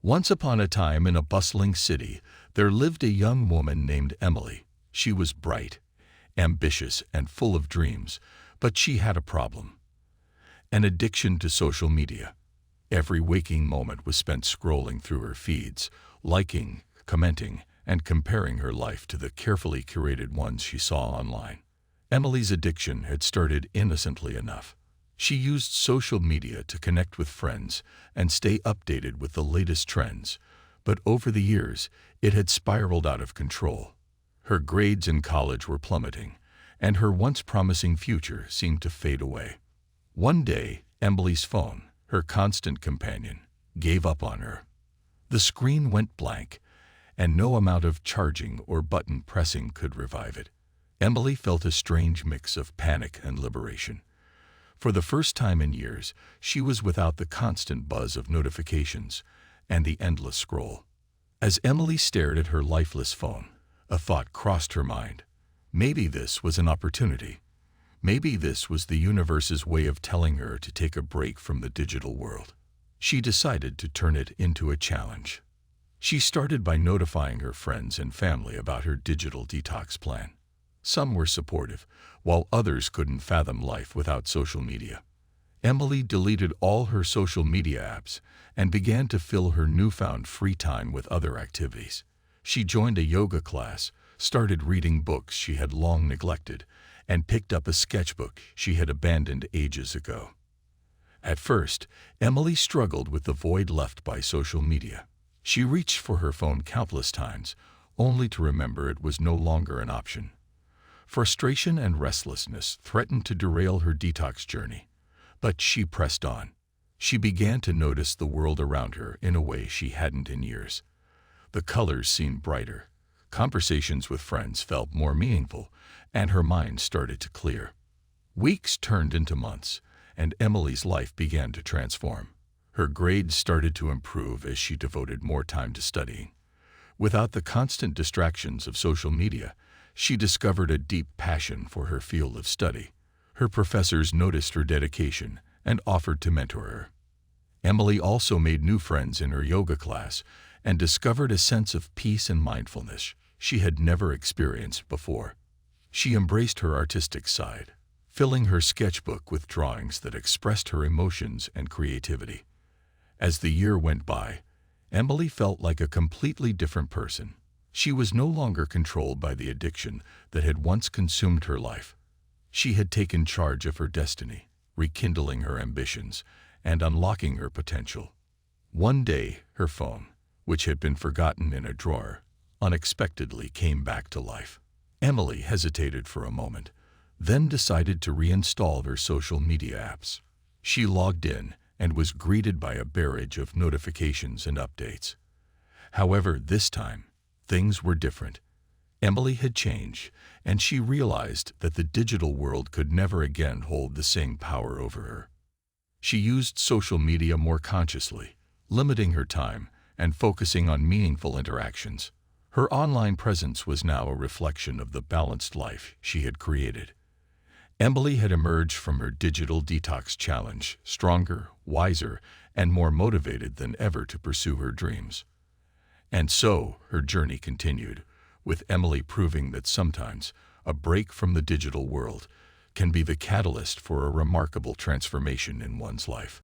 Once upon a time in a bustling city, there lived a young woman named Emily. She was bright, ambitious, and full of dreams, but she had a problem: an addiction to social media. Every waking moment was spent scrolling through her feeds, liking, commenting, and comparing her life to the carefully curated ones she saw online. Emily's addiction had started innocently enough. She used social media to connect with friends and stay updated with the latest trends, but over the years, it had spiraled out of control. Her grades in college were plummeting, and her once promising future seemed to fade away. One day, Emily's phone, her constant companion, gave up on her. The screen went blank, and no amount of charging or button pressing could revive it. Emily felt a strange mix of panic and liberation. For the first time in years, she was without the constant buzz of notifications and the endless scroll. As Emily stared at her lifeless phone, a thought crossed her mind. Maybe this was an opportunity. Maybe this was the universe's way of telling her to take a break from the digital world. She decided to turn it into a challenge. She started by notifying her friends and family about her digital detox plan. Some were supportive, while others couldn't fathom life without social media. Emily deleted all her social media apps and began to fill her newfound free time with other activities. She joined a yoga class, started reading books she had long neglected, and picked up a sketchbook she had abandoned ages ago. At first, Emily struggled with the void left by social media. She reached for her phone countless times, only to remember it was no longer an option. Frustration and restlessness threatened to derail her detox journey, but she pressed on. She began to notice the world around her in a way she hadn't in years. The colors seemed brighter, conversations with friends felt more meaningful, and her mind started to clear. Weeks turned into months, and Emily's life began to transform. Her grades started to improve as she devoted more time to studying. Without the constant distractions of social media, she discovered a deep passion for her field of study. Her professors noticed her dedication and offered to mentor her. Emily also made new friends in her yoga class and discovered a sense of peace and mindfulness she had never experienced before. She embraced her artistic side, filling her sketchbook with drawings that expressed her emotions and creativity. As the year went by, Emily felt like a completely different person. She was no longer controlled by the addiction that had once consumed her life. She had taken charge of her destiny, rekindling her ambitions and unlocking her potential. One day, her phone, which had been forgotten in a drawer, unexpectedly came back to life. Emily hesitated for a moment, then decided to reinstall her social media apps. She logged in and was greeted by a barrage of notifications and updates. However, this time, things were different. Emily had changed, and she realized that the digital world could never again hold the same power over her. She used social media more consciously, limiting her time and focusing on meaningful interactions. Her online presence was now a reflection of the balanced life she had created. Emily had emerged from her digital detox challenge stronger, wiser, and more motivated than ever to pursue her dreams. And so, her journey continued, with Emily proving that sometimes a break from the digital world can be the catalyst for a remarkable transformation in one's life.